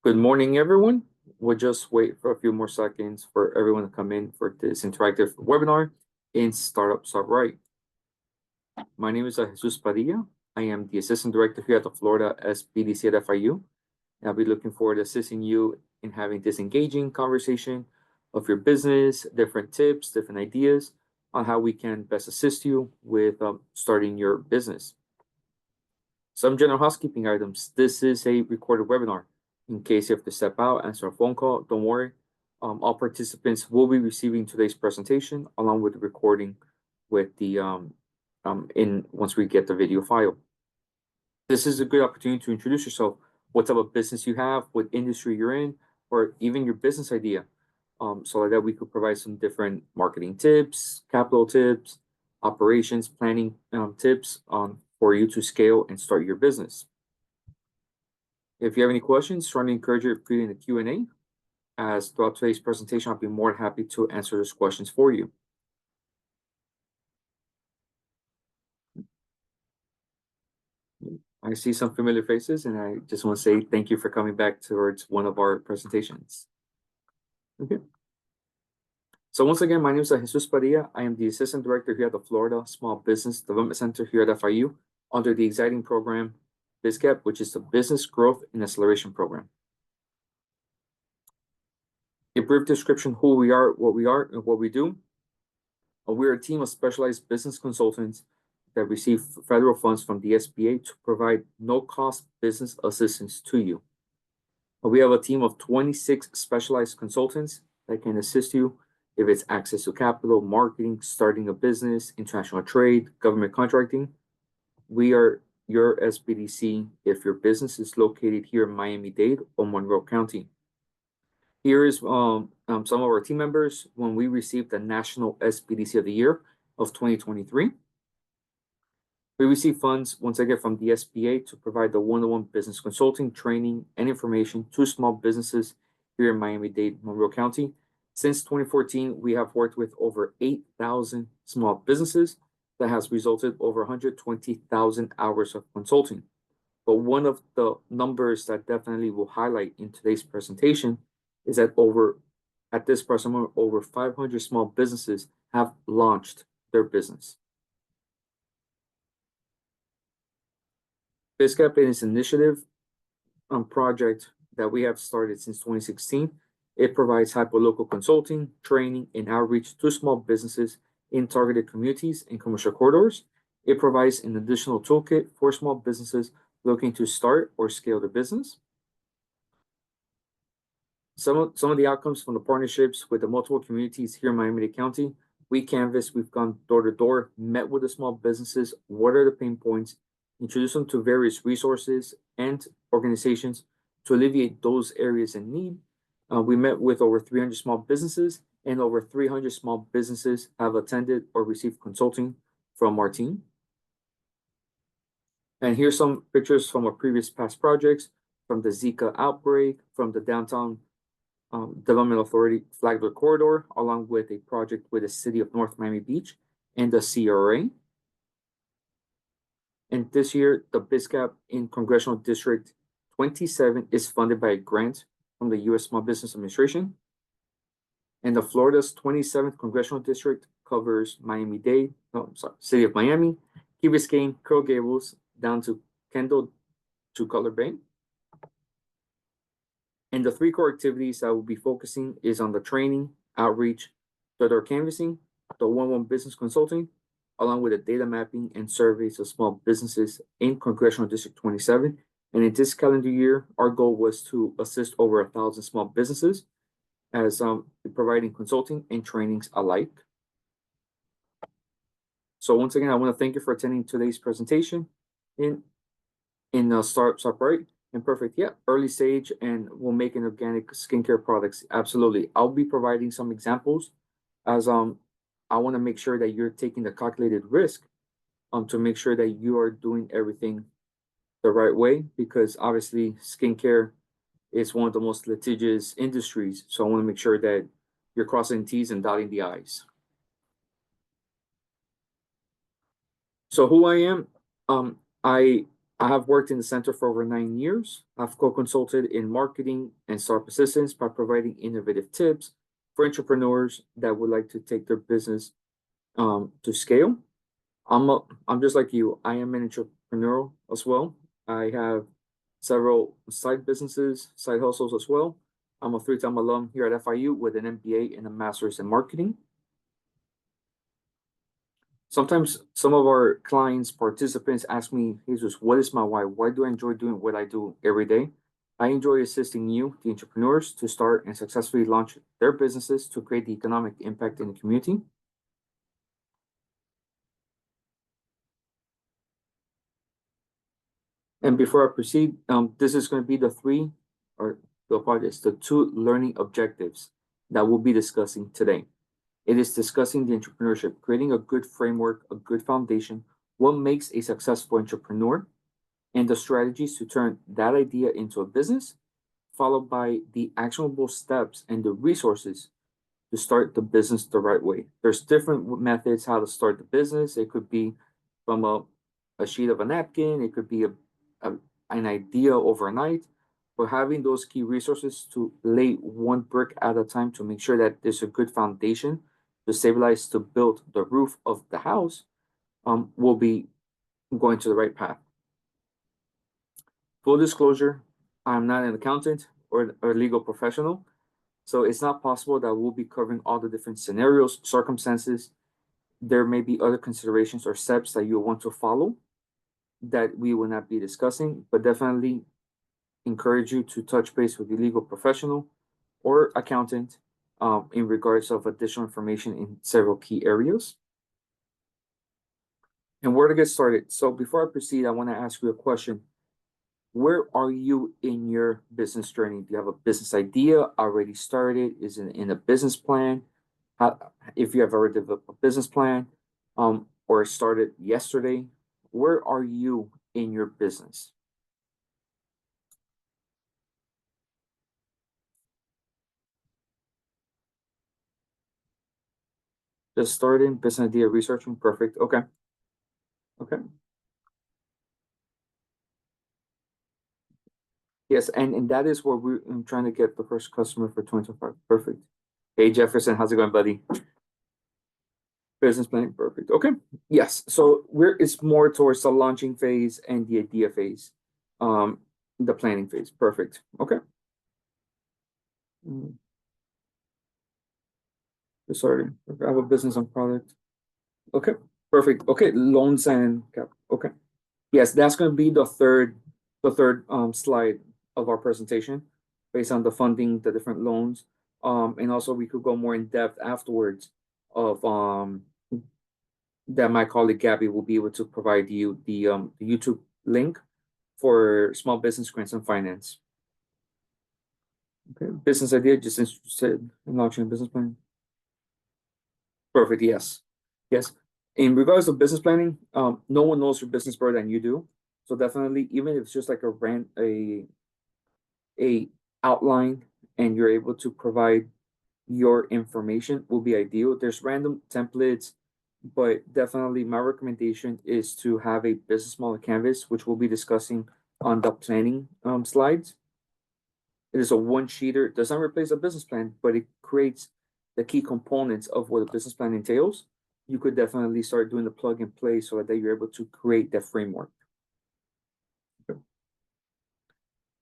Good morning, everyone. We'll just wait for a few more seconds for everyone to come in for this interactive webinar in Startups Right. My name is Jesus Padilla. I am the Assistant Director here at the Florida SBDC at FIU. And I'll be looking forward to assisting you in having this engaging conversation of your business, different tips, different ideas on how we can best assist you with starting your business. Some general housekeeping items. This is a recorded webinar. In case you have to step out, answer a phone call, don't worry. All participants will be receiving today's presentation along with the recording with the once we get the video file. This is a good opportunity to introduce yourself, what type of business you have, what industry you're in, or even your business idea. So that we could provide some different marketing tips, capital tips, operations planning tips for you to scale and start your business. If you have any questions, strongly encourage you to put in the Q&A. As throughout today's presentation, I'll be more than happy to answer those questions for you. I see some familiar faces, and I just want to say thank you for coming back towards one of our presentations. Okay. So once again, my name is Jesus Padilla. I am the Assistant Director here at the Florida Small Business Development Center here at FIU under the exciting program BizCap, which is the Business Growth and Acceleration Program. A brief description: who we are, and what we do. We're a team of specialized business consultants that receive federal funds from the SBA to provide no-cost business assistance to you. We have a team of 26 specialized consultants that can assist you if it's access to capital, marketing, starting a business, international trade, government contracting. We are your SBDC if your business is located here in Miami-Dade or Monroe County. Here is some of our team members when we received the National SBDC of the Year of 2023. We receive funds once again from the SBA to provide the one-on-one business consulting, training, and information to small businesses here in Miami-Dade, Monroe County. Since 2014, we have worked with over 8,000 small businesses that has resulted over 120,000 hours of consulting. But one of the numbers that definitely will highlight in today's presentation is that at this present moment, over 500 small businesses have launched their business. BizCap is an initiative project that we have started since 2016. It provides hyperlocal consulting, training, and outreach to small businesses in targeted communities and commercial corridors. It provides an additional toolkit for small businesses looking to start or scale their business. Some of the outcomes from the partnerships with the multiple communities here in Miami-Dade County, we've gone door to door, met with the small businesses, what are the pain points, introduce them to various resources and organizations to alleviate those areas in need. We met with over 300 small businesses, and over 300 small businesses have attended or received consulting from our team. And here's some pictures from our past projects, from the Zika outbreak, from the Downtown Development Authority Flagler Corridor, along with a project with the City of North Miami Beach and the CRA. And this year, the BizCap in Congressional District 27 is funded by a grant from the U.S. Small Business Administration. And the Florida's 27th Congressional District covers City of Miami, Key Biscayne, Coral Gables, down to Kendall to Cutler Bay. And the three core activities I will be focusing is on the training, outreach, door canvassing, the one-on-one business consulting, along with the data mapping and surveys of small businesses in Congressional District 27. And in this calendar year, our goal was to assist over 1,000 small businesses as providing consulting and trainings alike. So once again, I want to thank you for attending today's presentation in Startups Right and Perfect. Yeah, early stage, and we'll make an organic skincare products. Absolutely. I'll be providing some examples as I want to make sure that you're taking the calculated risk to make sure that you are doing everything the right way, because obviously skincare is one of the most litigious industries. So I want to make sure that you're crossing T's and dotting the I's. So who I am, I I have worked in the center for over 9 years. I've co-consulted in marketing and startup assistance by providing innovative tips for entrepreneurs that would like to take their business to scale. I'm just like you. I am an entrepreneur as well. I have several side businesses, side hustles as well. I'm a three-time alum here at FIU with an MBA and a master's in marketing. Sometimes some of our clients, participants ask me, Jesus, what is my why? Why do I enjoy doing what I do every day? I enjoy assisting you, the entrepreneurs, to start and successfully launch their businesses to create the economic impact in the community. And before I proceed, this is going to be the two learning objectives that we'll be discussing today. It is discussing the entrepreneurship, creating a good framework, a good foundation, what makes a successful entrepreneur, and the strategies to turn that idea into a business, followed by the actionable steps and the resources to start the business the right way. There's different methods how to start the business. It could be from a sheet of a napkin, it could be a an idea overnight, but having those key resources to lay one brick at a time to make sure that there's a good foundation to stabilize, to build the roof of the house, will be going to the right path. Full disclosure, I'm not an accountant or a legal professional, so it's not possible that we'll be covering all the different scenarios, circumstances. There may be other considerations or steps that you want to follow that we will not be discussing, but definitely encourage you to touch base with the legal professional or accountant in regards of additional information in several key areas. And where to get started. So before I proceed, I want to ask you a question. Where are you in your business journey? Do you have a business idea already started? Is it in a business plan? If you have already developed a business plan or started yesterday, where are you in your business? Just starting, business idea researching. Perfect. Okay. Okay. Yes, and that is where I'm trying to get the first customer for 2025. Perfect. Hey Jefferson, how's it going, buddy? Business planning, perfect. Okay. Yes. So it's more towards the launching phase and the idea phase. Um, the planning phase. Perfect. Okay. Mm, just starting. I have a business on product. Okay. Perfect. Okay. Loans and cap. Okay. Yes, that's going to be the third slide of our presentation based on the funding, the different loans. And also we could go more in depth afterwards of that my colleague Gabby will be able to provide you the YouTube link for small business grants and finance. Okay, business idea, just interested in launching a business plan. Perfect, yes. Yes. In regards to business planning, no one knows your business better than you do. So definitely, even if it's just like a outline and you're able to provide your information will be ideal. There's random templates, but definitely my recommendation is to have a business model canvas, which we'll be discussing on the planning slides. It is a one-sheeter, does not replace a business plan, but it creates the key components of what a business plan entails. You could definitely start doing the plug and play so that you're able to create that framework. Okay.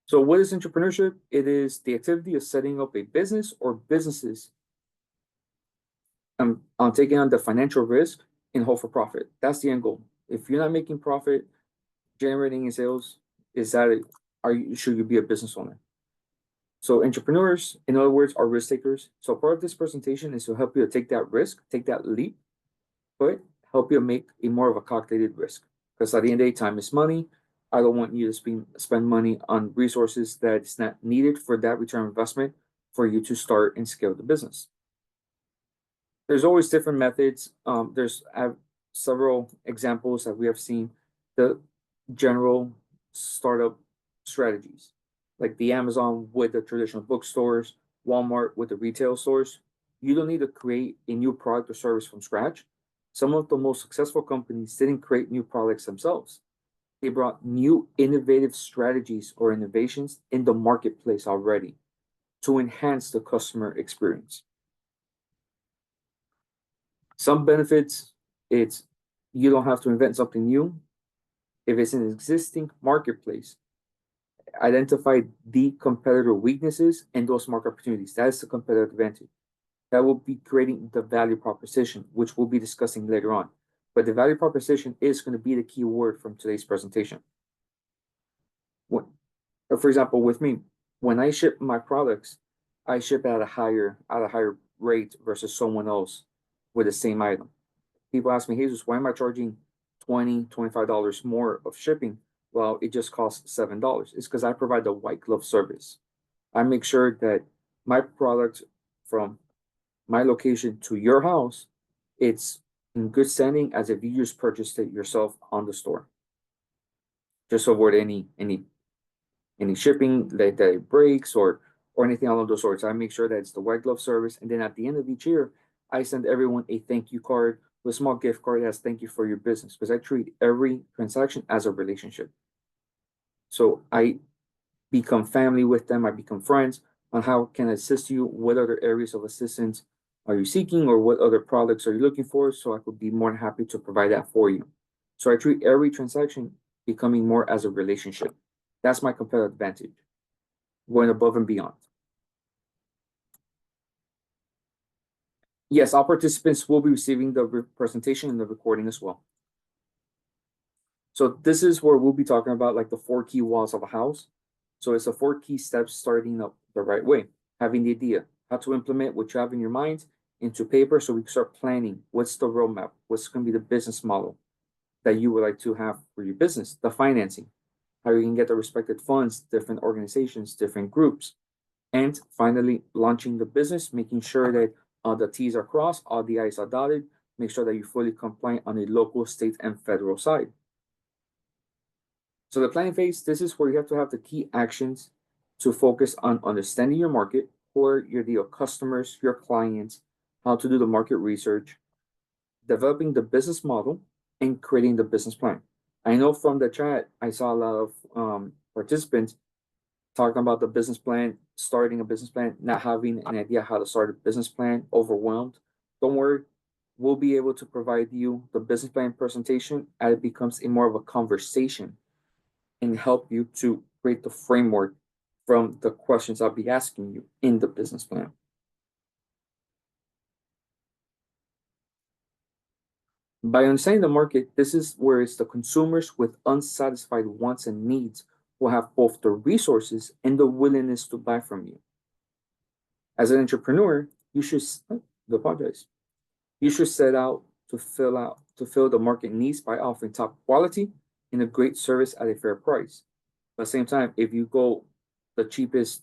So what is entrepreneurship? It is the activity of setting up a business or businesses on taking on the financial risk in hope for profit. That's the end goal. If you're not making profit, generating in sales, should you be a business owner? So entrepreneurs, in other words, are risk takers. So part of this presentation is to help you to take that risk, take that leap, but help you make a more of a calculated risk. Because at the end of the day, time is money. I don't want you to spend money on resources that's not needed for that return on investment for you to start and scale the business. There's always different methods. There's several examples that we have seen. The general startup strategies, like the Amazon with the traditional bookstores, Walmart with the retail stores. You don't need to create a new product or service from scratch. Some of the most successful companies didn't create new products themselves. They brought new innovative strategies or innovations in the marketplace already to enhance the customer experience. Some benefits, it's you don't have to invent something new. If it's an existing marketplace, identify the competitor weaknesses and those market opportunities. That is the competitive advantage. That will be creating the value proposition, which we'll be discussing later on. But the value proposition is going to be the key word from today's presentation. When, for example, with me, when I ship my products, I ship at a higher rate versus someone else with the same item. People ask me, Jesus, why am I charging $25 more of shipping? Well, it just costs $7. It's because I provide the white glove service. I make sure that my product from my location to your house, it's in good standing as if you just purchased it yourself on the store. Just avoid any shipping that it breaks or anything along those sorts. I make sure that it's the white glove service, and then at the end of each year, I send everyone a thank you card, a small gift card that has thank you for your business, because I treat every transaction as a relationship. So I become family with them, I become friends on how can I assist you, what other areas of assistance are you seeking, or what other products are you looking for, so I could be more than happy to provide that for you. So I treat every transaction becoming more as a relationship. That's my competitive advantage, going above and beyond. Yes, all participants will be receiving the presentation and the recording as well. So this is where we'll be talking about like the 4 key walls of a house. So it's the 4 key steps starting up the right way. Having the idea, how to implement what you have in your mind into paper so we can start planning. What's the roadmap? What's going to be the business model that you would like to have for your business? The financing, how you can get the respected funds, different organizations, different groups. And finally, launching the business, making sure that the T's are crossed, all the I's are dotted, make sure that you're fully compliant on a local, state, and federal side. So the planning phase, this is where you have to have the key actions to focus on understanding your market, or your ideal customers, your clients, how to do the market research, developing the business model, and creating the business plan. I know from the chat, I saw a lot of participants talking about the business plan, starting a business plan, not having an idea how to start a business plan, overwhelmed. Don't worry, we'll be able to provide you the business plan presentation as it becomes a more of a conversation and help you to create the framework from the questions I'll be asking you in the business plan. By understanding the market, this is where it's the consumers with unsatisfied wants and needs will have both the resources and the willingness to buy from you. As an entrepreneur, you should apologize. You should set out to fill the market needs by offering top quality and a great service at a fair price. But at the same time, if you go the cheapest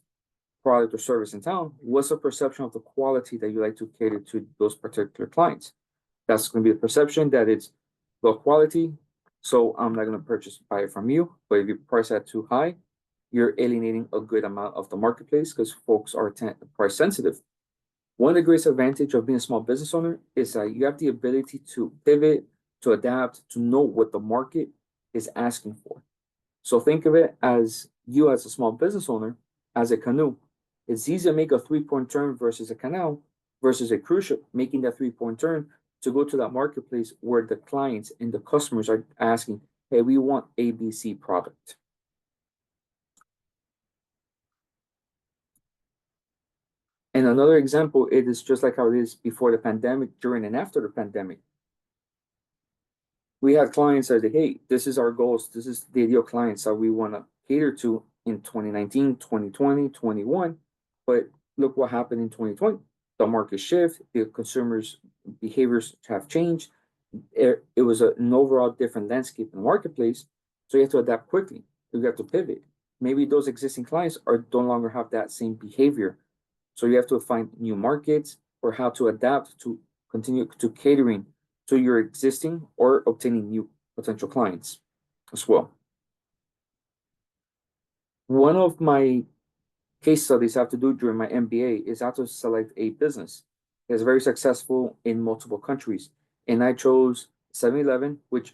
product or service in town, what's the perception of the quality that you like to cater to those particular clients? That's going to be the perception that it's low quality, so I'm not going to buy it from you. But if you price that too high, you're alienating a good amount of the marketplace because folks are price sensitive. One of the greatest advantage of being a small business owner is that you have the ability to pivot, to adapt, to know what the market is asking for. So think of it as you as a small business owner, as a canoe. It's easy to make a 3-point turn versus a canal versus a cruise ship, making that 3-point turn to go to that marketplace where the clients and the customers are asking, hey, we want ABC product. And another example, it is just like how it is before the pandemic, during and after the pandemic. We had clients that say, hey, this is our goals. This is the ideal clients that we want to cater to in 2019, 2020, 21. But look what happened in 2020. The market shift, the consumers' behaviors have changed. It was an overall different landscape in the marketplace. So you have to adapt quickly. You have to pivot. Maybe those existing clients are no longer have that same behavior. So you have to find new markets or how to adapt to continue to catering to your existing or obtaining new potential clients as well. One of my case studies I have to do during my MBA is how to select a business that's very successful in multiple countries. And I chose 7-Eleven, which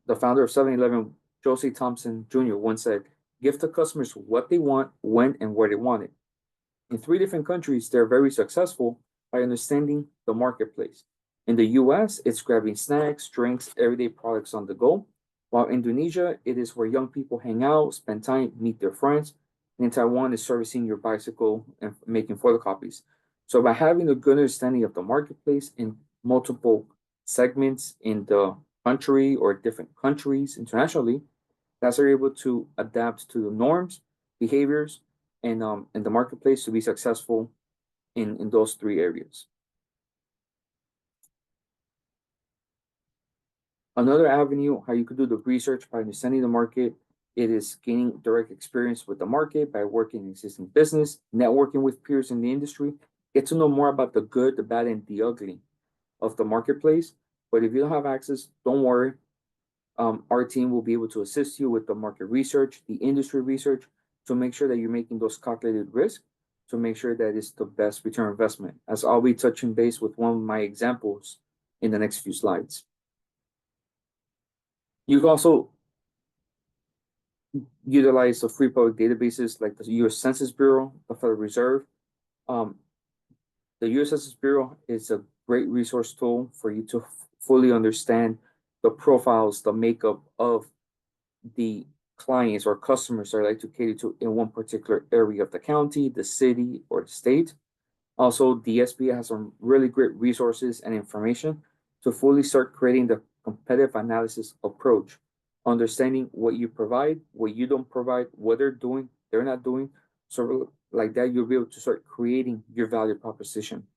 the founder of 7-Eleven Jose Thompson Jr. once said, give the customers what they want, when and where they want it. In 3 different countries, they're very successful by understanding the marketplace. In the US, it's grabbing snacks, drinks, everyday products on the go. While Indonesia, it is where young people hang out, spend time, meet their friends. And in Taiwan, is servicing your bicycle and making photocopies. So by having a good understanding of the marketplace in multiple segments in the country or different countries internationally, that's are able to adapt to the norms, behaviors, and in the marketplace to be successful in those 3 areas. Another avenue how you could do the research by understanding the market, it is gaining direct experience with the market by working in existing business, networking with peers in the industry, get to know more about the good, the bad, and the ugly of the marketplace. But if you don't have access, don't worry. Our team will be able to assist you with the market research, the industry research, to make sure that you're making those calculated risks, to make sure that it's the best return investment. As I'll be touching base with one of my examples in the next few slides. You can also utilize the free public databases like the U.S. Census Bureau, the Federal Reserve. The U.S. Census Bureau is a great resource tool for you to fully understand the profiles, the makeup of the clients or customers that I like to cater to in one particular area of the county, the city, or the state. Also, the SBA has some really great resources and information to fully start creating the competitive analysis approach, understanding what you provide, what you don't provide, what they're doing, they're not doing. So like that, you'll be able to start creating your value proposition.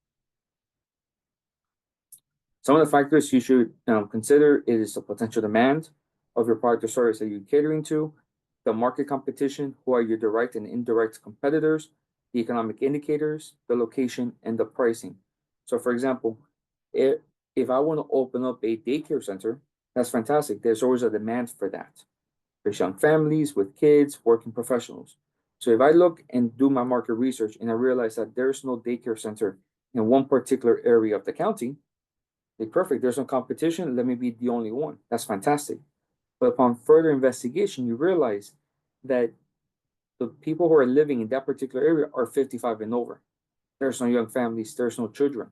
Some of the factors you should consider is the potential demand of your product or service that you're catering to, the market competition, who are your direct and indirect competitors, the economic indicators, the location, and the pricing. So for example, if I want to open up a daycare center, that's fantastic. There's always a demand for that. There's young families with kids, working professionals. So if I look and do my market research and I realize that there's no daycare center in one particular area of the county, perfect, there's no competition, let me be the only one. That's fantastic. But upon further investigation, you realize that the people who are living in that particular area are 55 and over. There's no young families, there's no children.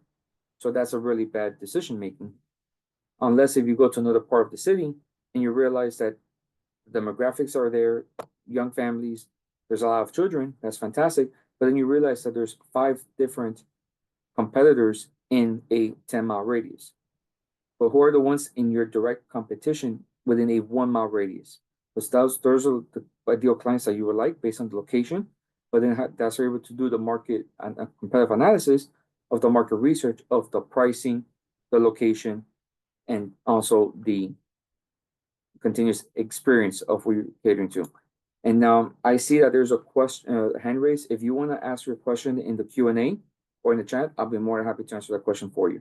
So that's a really bad decision making. Unless if you go to another part of the city and you realize that demographics are there, young families, there's a lot of children, that's fantastic. But then you realize that there's 5 different competitors in a 10-mile radius. But who are the ones in your direct competition within a 1-mile radius? Because those are the ideal clients that you would like based on the location. But then that's how you're able to do the market and competitive analysis of the market research of the pricing, the location, and also the continuous experience of what you're catering to. And now I see that there's a question, hand raised. If you want to ask your question in the Q&A or in the chat, I'll be more than happy to answer that question for you.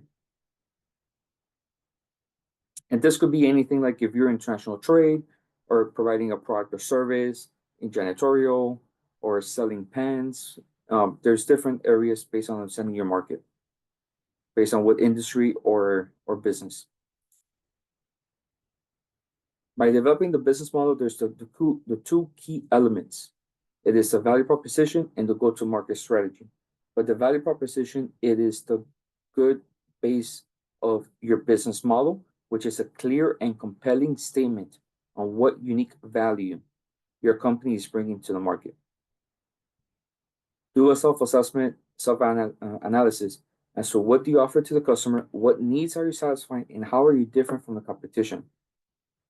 And this could be anything like if you're in international trade or providing a product or service in janitorial or selling pens. There's different areas based on understanding your market, based on what industry or business. By developing the business model, there's the 2 key elements. It is the value proposition and the go-to-market strategy. But the value proposition, it is the good base of your business model, which is a clear and compelling statement on what unique value your company is bringing to the market. Do a self-assessment, self-analysis as to what do you offer to the customer, what needs are you satisfying, and how are you different from the competition.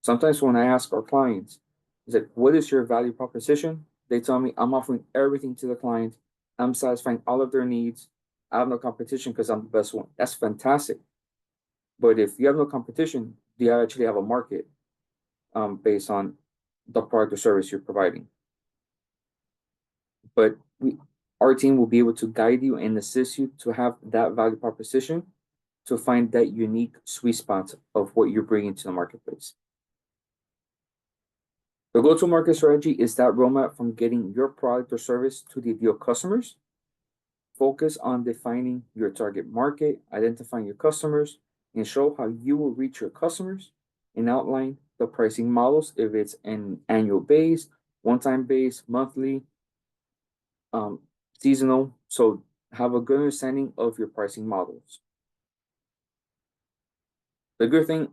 Sometimes when I ask our clients, is like, what is your value proposition? They tell me, I'm offering everything to the client. I'm satisfying all of their needs. I have no competition because I'm the best one. That's fantastic. But if you have no competition, do you actually have a market based on the product or service you're providing? But our team will be able to guide you and assist you to have that value proposition, to find that unique sweet spot of what you're bringing to the marketplace. The go-to-market strategy is that roadmap from getting your product or service to the ideal customers. Focus on defining your target market, identifying your customers, and show how you will reach your customers, and outline the pricing models, if it's an annual base, one-time base, monthly, um, seasonal. So have a good understanding of your pricing models. The good thing,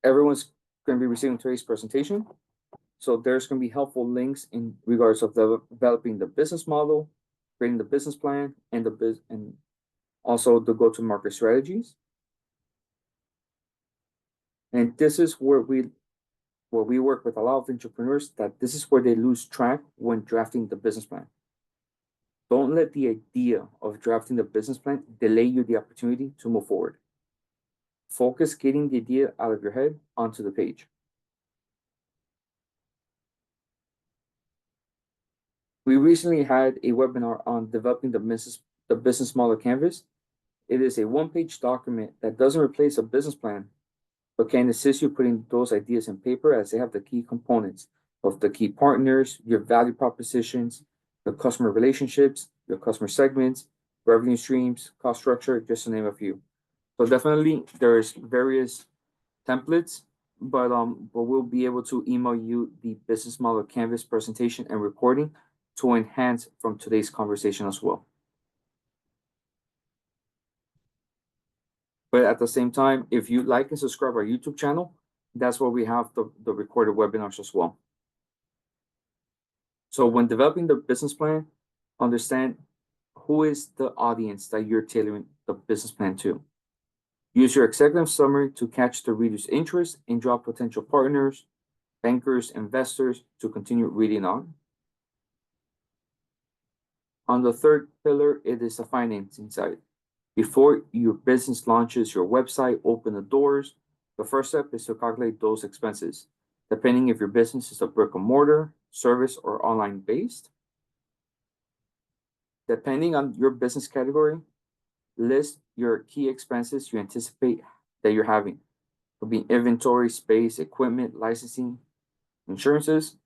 everyone's going to be receiving today's presentation. So there's going to be helpful links in regards of developing the business model, creating the business plan, and and also the go-to-market strategies. And this is where we work with a lot of entrepreneurs, that this is where they lose track when drafting the business plan. Don't let the idea of drafting the business plan delay you the opportunity to move forward. Focus getting the idea out of your head onto the page. We recently had a webinar on developing the business model canvas. It is a one-page document that doesn't replace a business plan, but can assist you putting those ideas in paper, as they have the key components of the key partners, your value propositions, the customer relationships, your customer segments, revenue streams, cost structure, just to name a few. So definitely there's various templates, but we'll be able to email you the business model canvas presentation and recording to enhance from today's conversation as well. But at the same time, if you like and subscribe our YouTube channel, that's where we have the recorded webinars as well. So when developing the business plan, understand who is the audience that you're tailoring the business plan to. Use your executive summary to catch the reader's interest and draw potential partners, bankers, investors to continue reading on. On the third pillar, it is the financing side. Before your business launches your website, open the doors, the first step is to calculate those expenses, depending if your business is a brick and mortar, service, or online based. Depending on your business category, list your key expenses you anticipate that you're having. It will be inventory, space, equipment, licensing, insurances,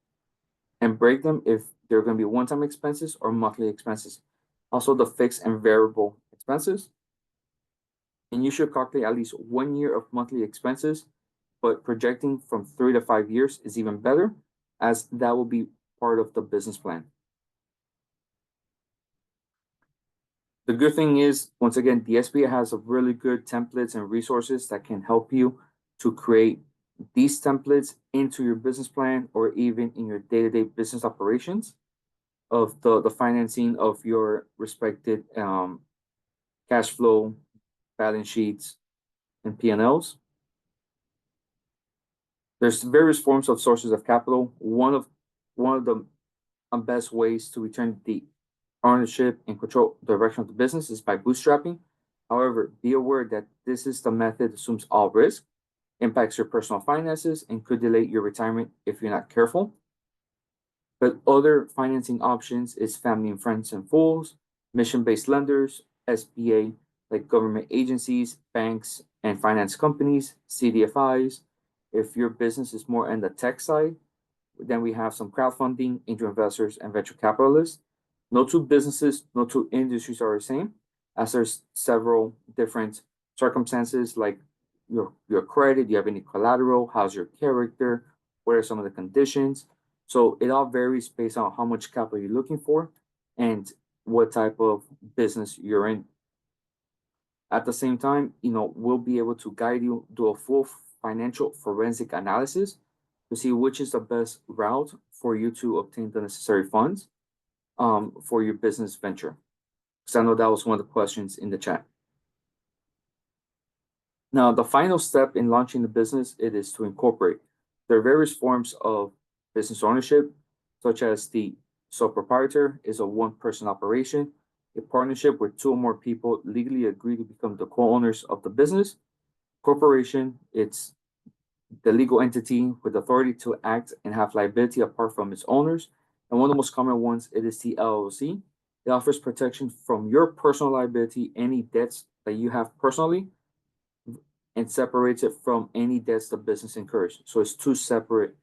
and break them if they're going to be one-time expenses or monthly expenses. Also, the fixed and variable expenses. And you should calculate at least 1 year of monthly expenses, but projecting from 3 to 5 years is even better, as that will be part of the business plan. The good thing is, once again, the SBA has a really good templates and resources that can help you to create these templates into your business plan, or even in your day-to-day business operations of the financing of your respected cash flow, balance sheets, and P&Ls. There's various forms of sources of capital. One of the best ways to return the ownership and control direction of the business is by bootstrapping. However, be aware that this is the method that assumes all risk, impacts your personal finances, and could delay your retirement if you're not careful. But other financing options is family and friends and fools, mission-based lenders, SBA, like government agencies, banks, and finance companies, CDFIs. If your business is more on the tech side, then we have some crowdfunding, angel investors, and venture capitalists. No two businesses, no two industries are the same, as there's several different circumstances, like your credit, do you have any collateral, how's your character, what are some of the conditions. So it all varies based on how much capital you're looking for and what type of business you're in. At the same time, we'll be able to guide you to a full financial forensic analysis to see which is the best route for you to obtain the necessary funds for your business venture. Because I know that was one of the questions in the chat. Now, the final step in launching the business, it is to incorporate. There are various forms of business ownership, such as the sole proprietor is a one-person operation. A partnership where 2 or more people legally agree to become the co-owners of the business. Corporation, it's the legal entity with authority to act and have liability apart from its owners. And one of the most common ones, it is the LLC. It offers protection from your personal liability, any debts that you have personally, and separates it from any debts the business incurs. So it's two separate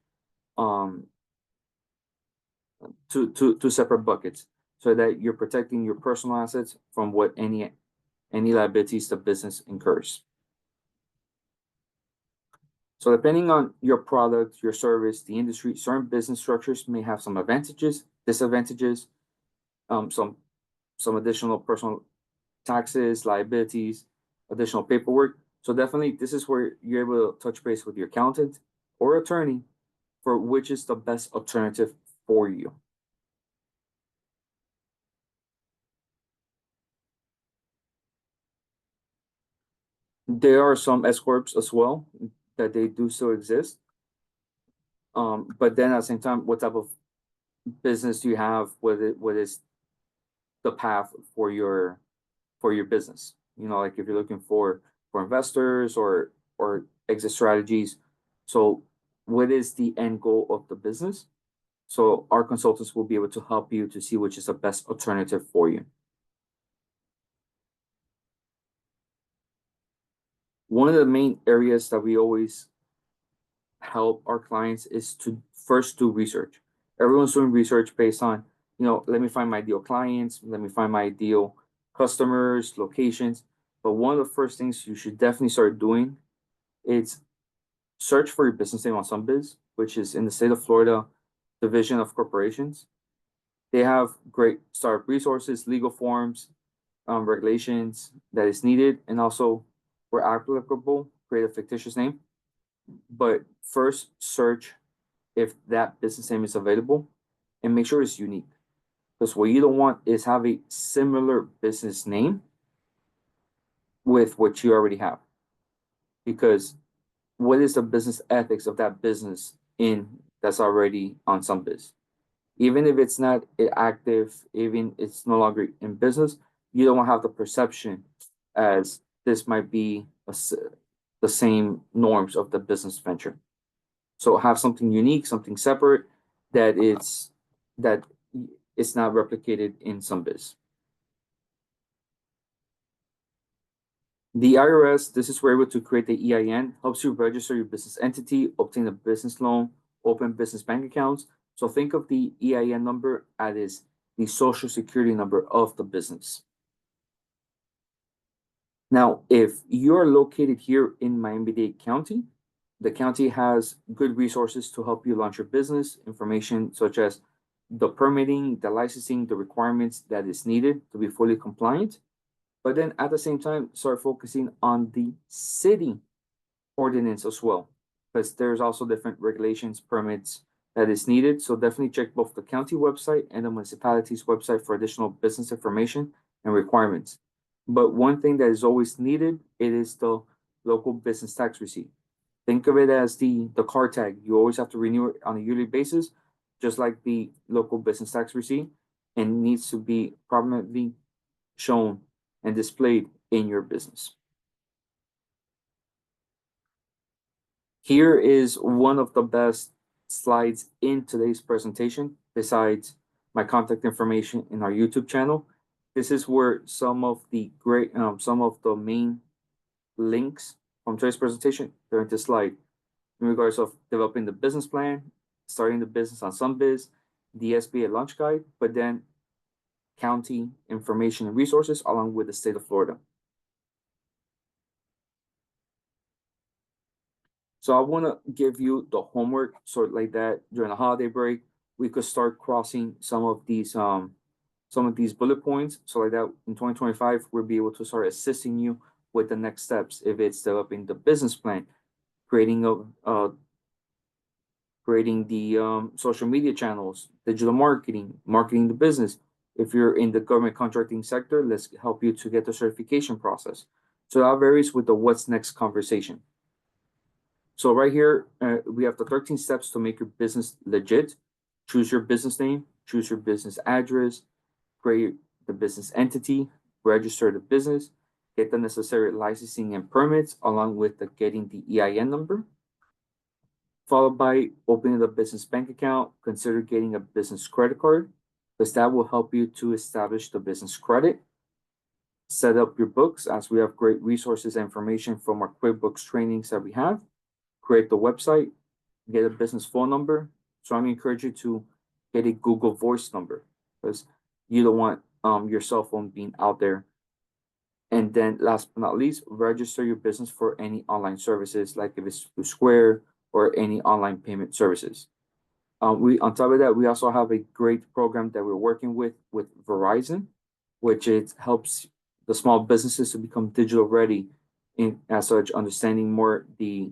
two separate buckets, so that you're protecting your personal assets from what any liabilities the business incurs. So depending on your product, your service, the industry, certain business structures may have some advantages, disadvantages, some additional personal taxes, liabilities, additional paperwork. So definitely this is where you're able to touch base with your accountant or attorney for which is the best alternative for you. There are some S corps as well that they do still exist. But then at the same time, what type of business do you have? What is the path for your business? You know, like if you're looking for investors or exit strategies. So what is the end goal of the business? So our consultants will be able to help you to see which is the best alternative for you. One of the main areas that we always help our clients is to first do research. Everyone's doing research based on, you know, let me find my ideal clients, let me find my ideal customers, locations. But one of the first things you should definitely start doing is search for your business name on SunBiz, which is in the state of Florida Division of Corporations. They have great startup resources, legal forms, regulations that is needed, and also, where applicable, create a fictitious name. But first, search if that business name is available and make sure it's unique. Because what you don't want is have a similar business name with what you already have. Because what is the business ethics of that business in that's already on SunBiz? Even if it's not active, even it's no longer in business, you don't want to have the perception as this might be the same norms of the business venture. So have something unique, something separate that it's not replicated in SunBiz. The IRS, this is where you're able to create the EIN, helps you register your business entity, obtain a business loan, open business bank accounts. So think of the EIN number as the social security number of the business. Now, if you're located here in Miami-Dade County, the county has good resources to help you launch your business, information such as the permitting, the licensing, the requirements that is needed to be fully compliant. But then at the same time, start focusing on the city ordinance as well, because there's also different regulations, permits that is needed. So definitely check both the county website and the municipality's website for additional business information and requirements. But one thing that is always needed, it is the local business tax receipt. Think of it as the car tag. You always have to renew it on a yearly basis, just like the local business tax receipt, and needs to be prominently shown and displayed in your business. Here is one of the best slides in today's presentation, besides my contact information in our YouTube channel. This is where some of the main links from today's presentation, they're in this slide, in regards of developing the business plan, starting the business on SunBiz, the SBA launch guide, but then county information and resources along with the state of Florida. So I want to give you the homework, sort of like that during the holiday break, we could start crossing some of these bullet points. So like that in 2025, we'll be able to start assisting you with the next steps. If it's developing the business plan, creating the social media channels, digital marketing, marketing the business. If you're in the government contracting sector, let's help you to get the certification process. So that varies with the what's next conversation. So right here, we have the 13 steps to make your business legit. Choose your business name, choose your business address, create the business entity, register the business, get the necessary licensing and permits, along with getting the EIN number. Followed by opening the business bank account, consider getting a business credit card, because that will help you to establish the business credit. Set up your books, as we have great resources and information from our QuickBooks trainings that we have. Create the website, get a business phone number. So I'm encourage you to get a Google Voice number, because you don't want your cell phone being out there And then last but not least, register your business for any online services, like if it's through Square or any online payment services. We on top of that, we also have a great program that we're working with Verizon, which it helps the small businesses to become digital ready in as such, understanding more the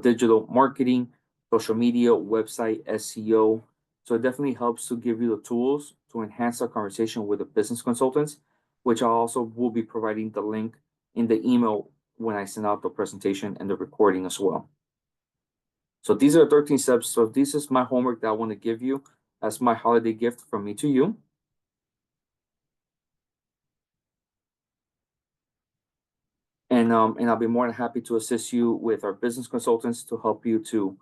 digital marketing, social media, website, SEO. So it definitely helps to give you the tools to enhance our conversation with the business consultants, which I also will be providing the link in the email when I send out the presentation and the recording as well. So these are 13 steps. So this is my homework that I want to give you as my holiday gift from me to you. And I'll be more than happy to assist you with our business consultants to help you to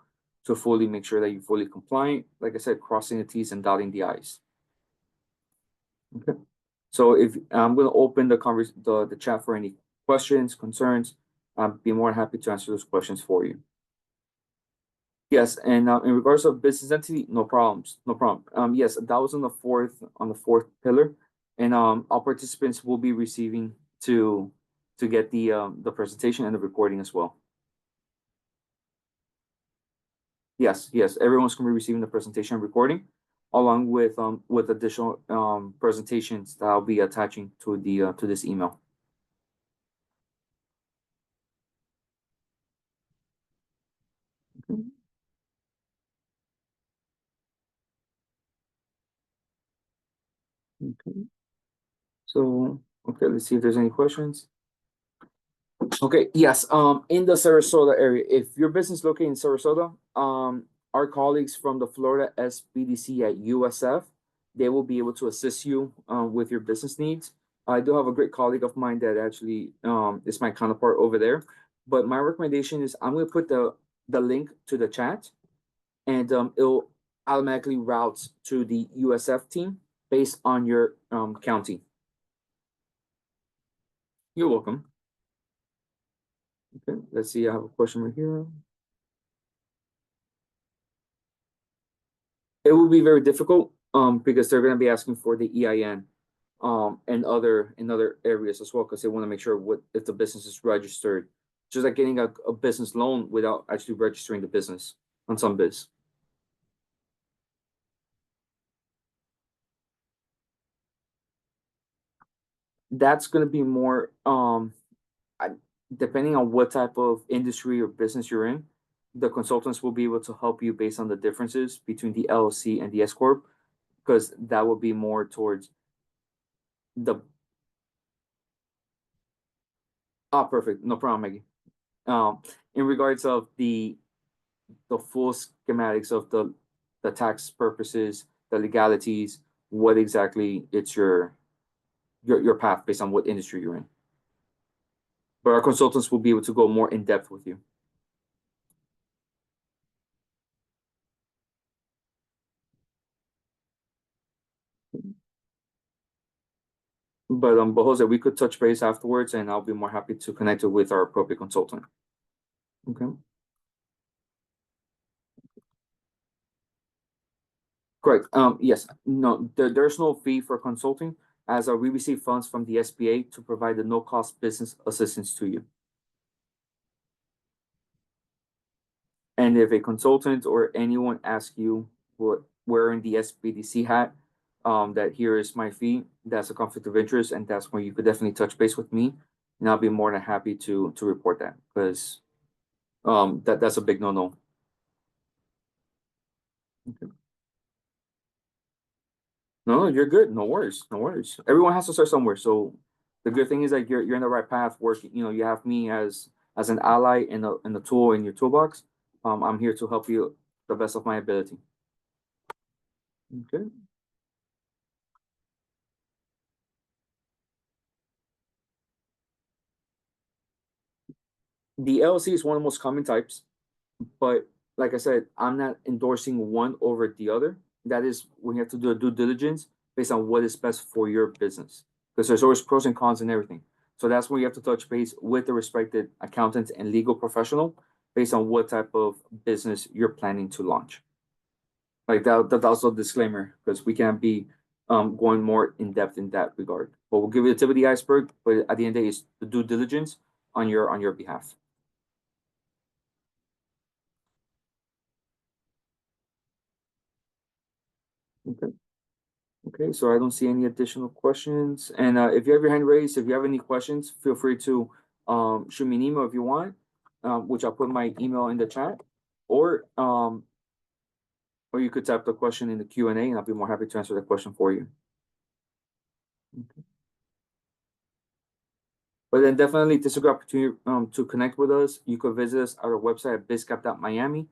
fully make sure that you're fully compliant. Like I said, crossing the T's and dotting the I's. Okay. So if I'm going to open the chat for any questions, concerns, I'll be more than happy to answer those questions for you. Yes, and in regards of business entity, no problems, no problem. Yes, that was on the fourth pillar, and all participants will be receiving to get the presentation and the recording as well. Yes, yes, everyone's going to be receiving the presentation and recording, along with additional presentations that I'll be attaching to this email. Okay. Okay. So, okay, let's see if there's any questions. Okay, yes, in the Sarasota area, if your business is located in Sarasota, our colleagues from the Florida SBDC at USF, they will be able to assist you with your business needs. I do have a great colleague of mine that actually is my counterpart over there. But my recommendation is I'm going to put the link to the chat, and it'll automatically route to the USF team based on your county. You're welcome. Okay, let's see. I have a question right here. It will be very difficult because they're going to be asking for the EIN and other areas as well, because they want to make sure what if the business is registered, just like getting a business loan without actually registering the business on some biz. That's going to be more I, depending on what type of industry or business you're in, the consultants will be able to help you based on the differences between the LLC and the S corp, because that will be more towards the perfect, no problem, Maggie. In regards of the full schematics of the tax purposes, the legalities, what exactly it's your path based on what industry you're in. But our consultants will be able to go more in depth with you. But Jose, we could touch base afterwards, and I'll be more happy to connect you with our appropriate consultant. Okay. Correct. Yes. No, there's no fee for consulting, as we receive funds from the SBA to provide the no-cost business assistance to you. And if a consultant or anyone asks you what wearing the SBDC hat, that here is my fee, that's a conflict of interest, and that's where you could definitely touch base with me, and I'll be more than happy to report that, because that's a big no-no. Okay. No, you're good. No worries. No worries. Everyone has to start somewhere. So the good thing is that you're in the right path. Working, you have me as an ally and a tool in your toolbox. I'm here to help you the best of my ability. Okay. The LLC is one of the most common types, but like I said, I'm not endorsing one over the other. That is, we have to do a due diligence based on what is best for your business, because there's always pros and cons and everything. So that's where you have to touch base with the respected accountant and legal professional based on what type of business you're planning to launch. Like that's also a disclaimer, because we can't be going more in depth in that regard. But we'll give you the tip of the iceberg, but at the end of the day, it's the due diligence on your behalf. Okay. Okay, so I don't see any additional questions. And if you have your hand raised, if you have any questions, feel free to shoot me an email if you want, which I'll put my email in the chat, or um, or you could type the question in the Q&A, and I'll be more happy to answer the question for you. Okay. But then definitely this is a good opportunity to connect with us. You could visit us at our website at bizcap.miami.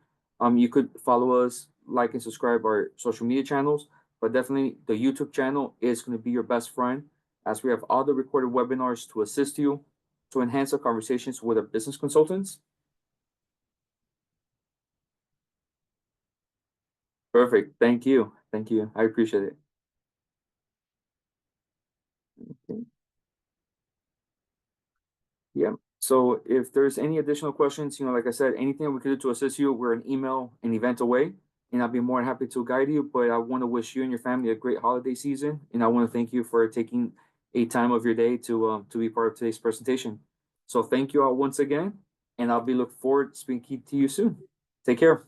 You could follow us, like and subscribe our social media channels, but definitely the YouTube channel is going to be your best friend as we have all the recorded webinars to assist you to enhance our conversations with our business consultants. Perfect. Thank you. Thank you. I appreciate it. Okay. Yeah. So if there's any additional questions, like I said, anything we could do to assist you, we're an email, an event away, and I'll be more than happy to guide you. But I want to wish you and your family a great holiday season, and I want to thank you for taking a time of your day to be part of today's presentation. So thank you all once again, and I'll be looking forward to speaking to you soon. Take care.